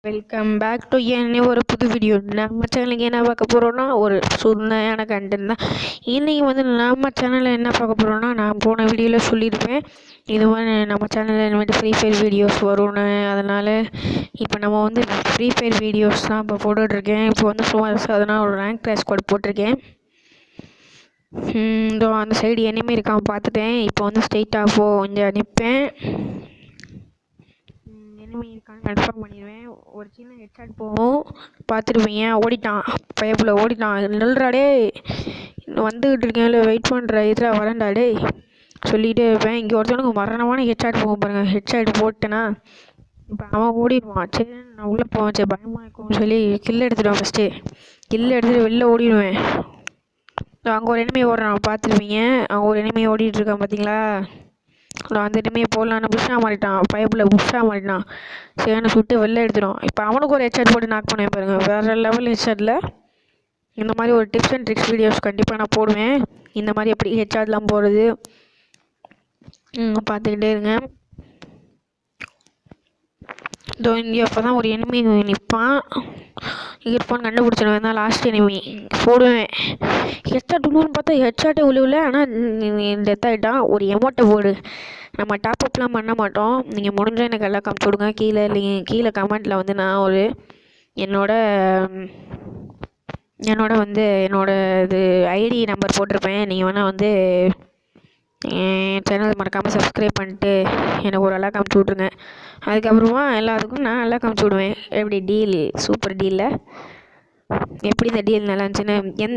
Welcome back to என்ன ஒரு புது வீடியோ. நம்ம சேனலுக்கு என்ன பார்க்க போகிறோன்னா ஒரு சுந்தையான கண்டென்ட் தான். இன்றைக்கி வந்து நம்ம சேனலில் என்ன பார்க்க போகிறோன்னா, நான் போன வீடியோவில் சொல்லியிருப்பேன் இது மாதிரி நம்ம சேனலில் இனிமேட்டு ஃப்ரீ ஃபயர் வீடியோஸ் வரும்னு. அதனால் இப்போ நம்ம வந்து ஃப்ரீ ஃபயர் வீடியோஸ் தான் இப்போ போட்டுட்ருக்கேன். இப்போ வந்து சும்மா அதனால் ஒரு ரேங்க் கிளாஸ் கோட் போட்டிருக்கேன். இதோ அந்த சைடு எனிமே இருக்கான் பார்த்துட்டேன். இப்போ வந்து ஸ்ட்ரெயிட்டாக கொஞ்சம் நிற்பேன். எனிமி இருக்கான்னு கன்ஃபார்ம் பண்ணிடுவேன். ஒரு சின்ன ஹெட்ஷாட் போகும், பார்த்துருப்பீங்க. ஓடிட்டான், பயப்புல ஓடிட்டான். நில்றாடே, வந்துக்கிட்டு இருக்கேன், இல்லை வெயிட் பண்ணுற இதில் வரண்டாடே சொல்லிகிட்டே இருப்பேன். இங்கே ஒருத்தவனுக்கு மரணமான ஹெட்ஷாட் போகும் பாருங்கள். ஹெட்ஷாட் போட்டேன்னா இப்போ அவன் ஓடிடுவான். சரி நான் உள்ளே போவேன், சரி பயமாக இருக்கும்னு சொல்லி கில் எடுத்துடுவேன். ஃபஸ்ட்டு கில் எடுத்துகிட்டு வெளில ஓடிடுவேன். அங்கே ஒரு எனிமி ஓடுறான் பார்த்துருப்பீங்க. அங்கே ஒரு எனிமி ஓடிட்டு இருக்கான் பார்த்தீங்களா. நான் அந்த எனிமையை போடலான்னு புஷ்ஷாக மாறிட்டான், பைப்பில் புஷ்ஷாக மாறிட்டான். சரின்னு சுட்டு வெளில எடுத்துடும். இப்போ அவனுக்கு ஒரு ஹெட்ஷாட் போட்டு நாக் பண்ண பாருங்கள். வேறு லெவல் ஹெட்ஷாட்டில். இந்த மாதிரி ஒரு டிப்ஸ் அண்ட் ட்ரிக்ஸ் வீடியோஸ் கண்டிப்பாக நான் போடுவேன். இந்த மாதிரி எப்படி ஹெட்ஷாட்லாம் போடுறது பார்த்துக்கிட்டே இருங்க. இதோ இங்கே அப்போ தான் ஒரு எனிமி நிற்பான். இருப்பான்னு கண்டுபிடிச்சிடுவேன். தான் லாஸ்ட் எனிமி போடுவேன். ஹெட்ஷாட் விழுவுன்னு பார்த்தா ஹெட்ஷாட்டே விழுவில். ஆனால் டெத் ஆகிட்டான். ஒரு எமௌண்ட்டை போடு. நம்ம டாப்அப்லாம் பண்ண மாட்டோம். நீங்கள் முடிஞ்சால் எனக்கு எல்லாம் காமிச்சு விடுங்க. கீழே கமெண்ட்டில் வந்து நான் ஒரு என்னோட இது ஐடி நம்பர் போட்டிருப்பேன். நீங்கள் வேணால் வந்து என் சேனல் மறக்காமல் சப்ஸ்கிரைப் பண்ணிட்டு எனக்கு ஒரு எல்லாம் காமிச்சு விட்ருங்க. அதுக்கப்புறமா எல்லாத்துக்கும் நான் எல்லாம் காமிச்சு விடுவேன். எப்படி டீல், சூப்பர் டீலில் எப்படி இந்த டீல் நல்லா இருந்துச்சுன்னு.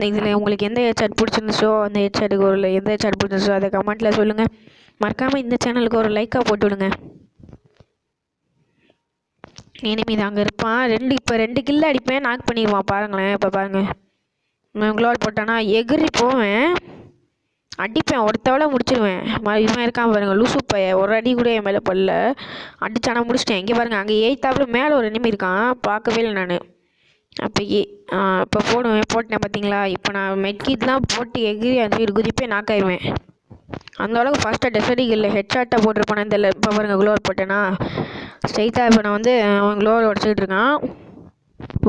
இதில் உங்களுக்கு எந்த ஹெட்ஷாட் பிடிச்சிருந்துச்சோ அந்த ஹெட்ஷாட்டுக்கு எந்த ஹெட்ஷாட் பிடிச்சிருந்துச்சோ அதை கமெண்ட்டில் சொல்லுங்கள். மறக்காமல் இந்த சேனலுக்கு ஒரு லைக்காக போட்டு விடுங்க. எனிமி தான் அங்கே இருப்பான். இப்போ ரெண்டு கில்ல அடிப்பேன், நாக் பண்ணிடுவான் பாருங்களேன். இப்போ பாருங்கள், நான் க்ளோட் போட்டேன்னா எகிரி போவேன், அடிப்பேன், ஒருத்தவளை முடிச்சிடுவேன். இவன் இருக்கான் பாருங்கள், லூசு பைய. ஒரு அடி கூட என் மேலே பல்ல அடிச்சானா முடிச்சிட்டேன். இங்கே பாருங்கள், அங்கே 8th மேலே ஒரு எனிமி இருக்கான், பார்க்கவே இல்லை நான். இப்போ போட்டேன் பார்த்தீங்களா. இப்போ நான் மெட்கிட்லாம் போட்டு எகிரி அந்த குதிப்பே நாக் ஆயிடுவேன். அந்த அளவுக்கு ஃபாஸ்ட்டாக டெசடிக் இல்லை. ஹெட்ஷாட்டாக போட்டிருப்பானே தெரியல. இப்போ பாருங்கள், க்ளோவர் போட்டேன்னா ஸ்ட்ரைட்டாக இப்போ நான் வந்து அவன் க்ளோவர் உடச்சிக்கிட்டு இருக்கான்.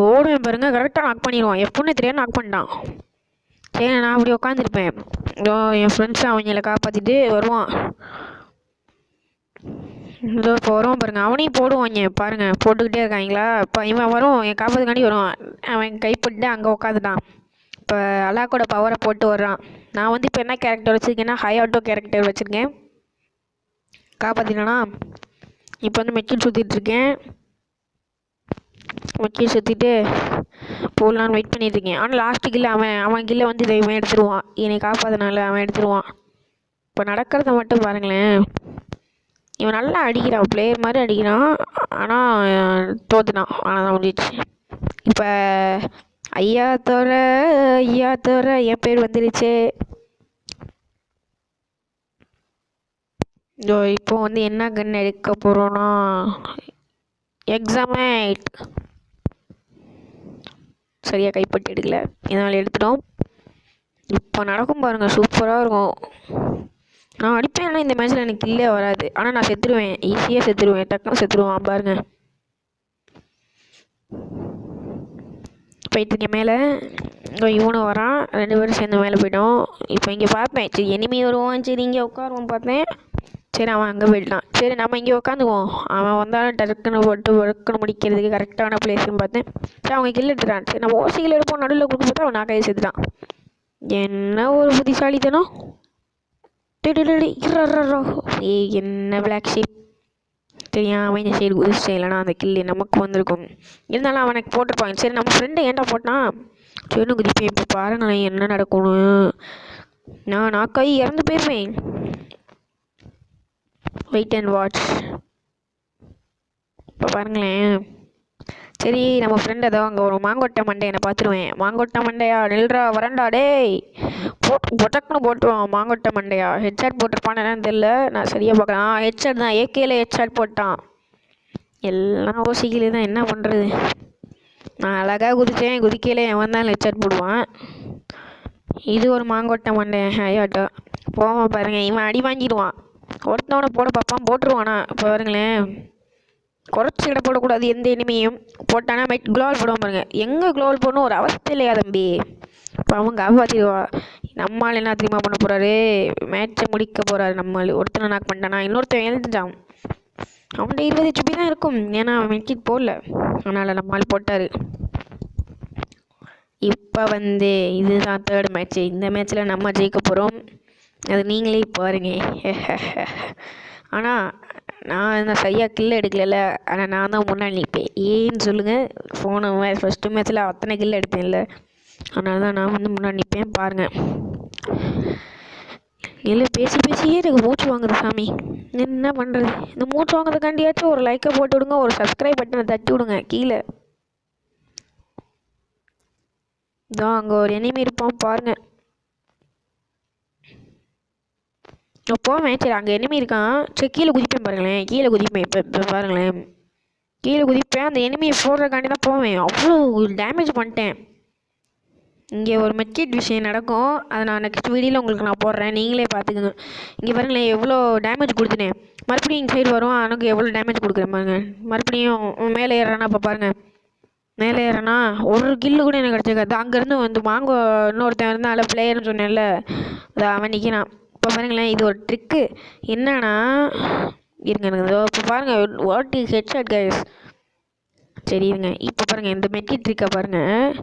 ஓடுவேன் பாருங்கள், கரெக்டாக நாக் பண்ணிடுவான். எப்போன்னே தெரியாது நாக் பண்ணிட்டான். சரி நான் அப்படி உட்காந்துருப்பேன். என் ஃப்ரெண்ட்ஸ் அவங்கள காப்பாற்றிட்டு வருவான். இதோ இப்போ வருவான் பாருங்கள், அவனையும் போடுவாங்க பாருங்கள், போட்டுக்கிட்டே இருக்காங்களா. இப்போ இவன் வரும், என் காப்பாற்றுக்காண்டி வருவான். அவன் கைப்பட்டு அங்கே உட்காந்துட்டான். இப்போ அலாக்கோட பவரை போட்டு வர்றான். நான் வந்து இப்போ என்ன கேரக்டர் வச்சுருக்கேன்னா ஹை ஆட்டோ கேரக்டர் வச்சுருக்கேன். காப்பாற்றினானா இப்போ வந்து மெக்கில் சுற்றிட்டுருக்கேன். மெக்கில் சுற்றிட்டு போடலான்னு வெயிட் பண்ணிட்டுருக்கேன். ஆனால் லாஸ்ட்டு கில்ல அவன் கில்ல வந்து இதை இவன் எடுத்துருவான். என்னை காப்பாற்றினால அவன் எடுத்துருவான். இப்போ நடக்கிறத மட்டும் பாருங்களேன். இவன் நல்லா அடிக்கிறான், பிளேயர் மாதிரி அடிக்கிறான். ஆனால் தோத்துட்டான். ஆனால் தான் முடிஞ்சிச்சு. இப்போ ஐயா தோற என் பேர் வந்துருச்சு. இப்போ வந்து என்ன கன் எடுக்க போகிறோன்னா எக்ஸாமேட். சரியாக கைப்பட்டு எடுக்கல, இதனால் எடுத்துட்டோம். இப்போ நடக்கும் பாருங்கள், சூப்பராக இருக்கும். நான் அடிப்பேன், இந்த மேட்ச்சில் எனக்கு கில்லே வராது. ஆனால் நான் செத்துருவேன், ஈஸியாக செத்துருவேன், டக்குன்னு செத்துருவான் பாருங்கள். போயிட்டுருக்கேன் மேலே. இவனும் வரான், 2 பேரும் சேர்ந்து மேலே போய்ட்டோம். இப்போ இங்கே பார்ப்பேன், சரி எனிமி வருவான், சரி இங்கே உட்காருவோம் பார்த்தேன். சரி அவன் அங்கே போயிட்டான். சரி நம்ம இங்கே உட்காந்துக்குவோம். அவன் வந்தாலும் டக்குன்னு முடிக்கிறதுக்கு கரெக்டான பிளேஸ்னு பார்த்தேன். சரி அவங்க கில் எடுத்துட்டான். சரி நம்ம ஓசியில் எடுப்போம், நடுவில் கொடுக்க பார்த்தா அவன் நாக்கையை சேர்த்துட்டான். என்ன ஒரு புத்திசாலித்தனம். என்ன பிளாக் ஷீப் தெரியாமல் இந்த சைடு குதிச்சு இல்லைனா அந்த கில்லு நமக்கு வந்திருக்கும். இருந்தாலும் அவனுக்கு போட்டிருப்பாங்க. சரி நம்ம ஃப்ரெண்டு ஏன்டா போட்டான், சரின்னு குதிப்பேன். இப்போ பாருங்களேன் என்ன நடக்கணும். நான் கை இறந்து போயிருப்பேன். Wait and watch. இப்போ பாருங்களேன். சரி நம்ம ஃப்ரெண்ட் ஏதோ அங்கே ஒரு மாங்கொட்டை மண்டை என்னை பார்த்துருவேன். மாங்கொட்டை மண்டையா நில்றா வரண்டா டேய் பொட்டக்குன்னு போட்டுருவான். மாங்கொட்டை மண்டையா ஹெட்ஷாட் போட்டிருப்பான்னு என்னன்னு தெரியல, நான் சரியாக பார்க்கலாம். ஹெட்ஷாட் தான், ஏகேல ஹெட்ஷாட் போட்டான். எல்லாம் ஓசிக்கலே தான், என்ன பண்ணுறது. நான் அழகாக குதித்தேன், குதிக்கையில் எவன் தான் ஹெட்ஷாட் போடுவான். இது ஒரு மாங்கொட்டை மண்டை ஐயாட்டோ போவான் பாருங்கள். இவன் அடி வாங்கிடுவான். ஒருத்தவனை போட பார்ப்பான், போட்டுருவானா. இப்போ பாருங்களேன், குறைச்சி இட போடக்கூடாது எந்த இனிமையும். போட்டானா க்ளோவல் போடுவோம் பாருங்க. எங்கே க்ளோவல் போடணும் ஒரு அவஸ்தை இல்லையா தம்பி? இப்போ அவங்க காப்பாற்றிடுவா. நம்மால் என்ன தெரியுமா பண்ண போகிறாரு? மேட்ச்சை முடிக்க போகிறாரு. நம்மால் ஒருத்தனை நாக் பண்ணிட்டானா, இன்னொருத்தன் எழுந்துட்டான். அவன்கிட்ட 20 HP தான் இருக்கும், ஏன்னா அவன் மெட்கிட் போடல. அதனால் நம்மால் போட்டார். இப்போ இதுதான் தேர்ட் மேட்ச்சு. இந்த மேட்ச்சில் நம்ம ஜெயிக்க போகிறோம். அது நீங்களே பாருங்க. ஆனால் நான் சரியாக கில்ல எடுக்கல. ஆனால் நான் தான் முன்னாடி நிற்பேன். ஏன்னு சொல்லுங்கள். ஃபஸ்ட்டு மேட்ச்சில் அத்தனை கில்ல எடுப்பேன்ல, அதனால தான் நான் முன்னாடி நிற்பேன். பாருங்கள், இல்லை பேசியே எனக்கு மூச்சு வாங்குது சாமி. என்ன பண்ணுறது? இந்த மூச்சு வாங்குறதுக்காண்டியாச்சும் ஒரு லைக்கை போட்டு விடுங்க, ஒரு சப்ஸ்கிரைப் பட்டனை தட்டி விடுங்க கீழே. இதான் அங்கே ஒரு எனிமி இருப்பான் பாருங்கள். போவேன். சரி, அங்கே எனிமி இருக்கான். சரி, கீழே குதிப்பேன் பாருங்களேன். கீழே குதிப்பேன். இப்போ பாருங்களேன், கீழே குதிப்பேன். அந்த எனிமியை போடுறதுக்காண்டி தான் போவேன். அவ்வளோ டேமேஜ் பண்ணிட்டேன். இங்கே ஒரு மெட்கிட் விஷயம் நடக்கும். அதை நான் நெக்ஸ்ட் வீடியோவில் உங்களுக்கு நான் போடுறேன், நீங்களே பார்த்துக்கோங்க. இங்கே பாருங்களேன் எவ்வளோ டேமேஜ் கொடுத்துட்டேன். மறுபடியும் இந்த சைடு வரும், அவனுக்கு எவ்வளோ டேமேஜ் கொடுக்குறேன் பாருங்க. மறுபடியும் மேலே ஏறானா இப்போ பாருங்கள். மேலே ஏறானா ஒரு கில்லு கூட எனக்கு கிடச்சிருக்காது. அங்கேருந்து வாங்க இன்னொருத்தன் இருந்தால் அதில் பிளேயர்னு சொன்னேன்ல, அதை அவன் நிற்கிறான். இப்போ பாருங்களேன், இது ஒரு ட்ரிக்கு. என்னன்னா இருங்க எனக்கு இப்போ பாருங்கள், வாட் இஸ் ஹெட்ஷாட் கைஸ். சரி இருங்க, இப்போ பாருங்கள் இந்த மெட்கிட் ட்ரிக்கை பாருங்கள்.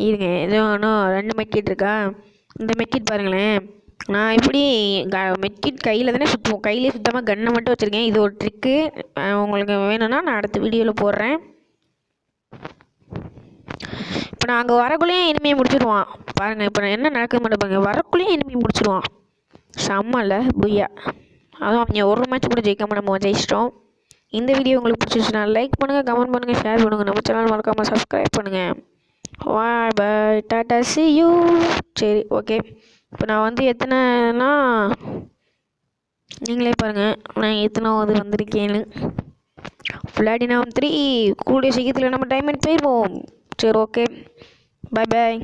இருங்க, ஏதோ ஒன்றும் 2 மெட்கிட் இருக்கா. இந்த மெட்கிட் பாருங்களேன். நான் இப்படி மெட்கிட் கையில் தானே சுற்றுவோம், கையிலே சுத்தமாக கன்னை மட்டும் வச்சுருக்கேன். இது ஒரு ட்ரிக்கு. உங்களுக்கு வேணும்னா நான் அடுத்த வீடியோவில் போடுறேன். இப்போ நான் அங்கே வரக்குள்ளேயே இனிமையை முடிச்சிடுவான் பாருங்கள். இப்போ நான் என்ன நடக்க மாட்டேன் பாருங்க, வரக்குள்ளேயே இனிமையை முடிச்சிடுவான். செம்மல புய்யா. அதுவும் அவங்க ஒரு மேட்ச் கூட ஜெயிக்காமல் நம்ம ஜெயிச்சிட்டோம். இந்த வீடியோ உங்களுக்கு பிடிச்சிச்சுன்னா லைக் பண்ணுங்கள், கமெண்ட் பண்ணுங்கள், ஷேர் பண்ணுங்கள். நம்ம சேனல் மறக்காமல் சப்ஸ்கிரைப் பண்ணுங்கள். பாய் பாய், டாட்டா, see you. சரி, ஓகே. இப்போ நான் எத்தனைனா நீங்களே பாருங்கள், நான் எத்தனாவது வந்திருக்கேன்னு. பிளாட்டினம் 3 கூடிய சீக்கிரத்தில் நம்ம டைமண்ட் போயிடுவோம். சரி, ஓகே, பாய் பாய்.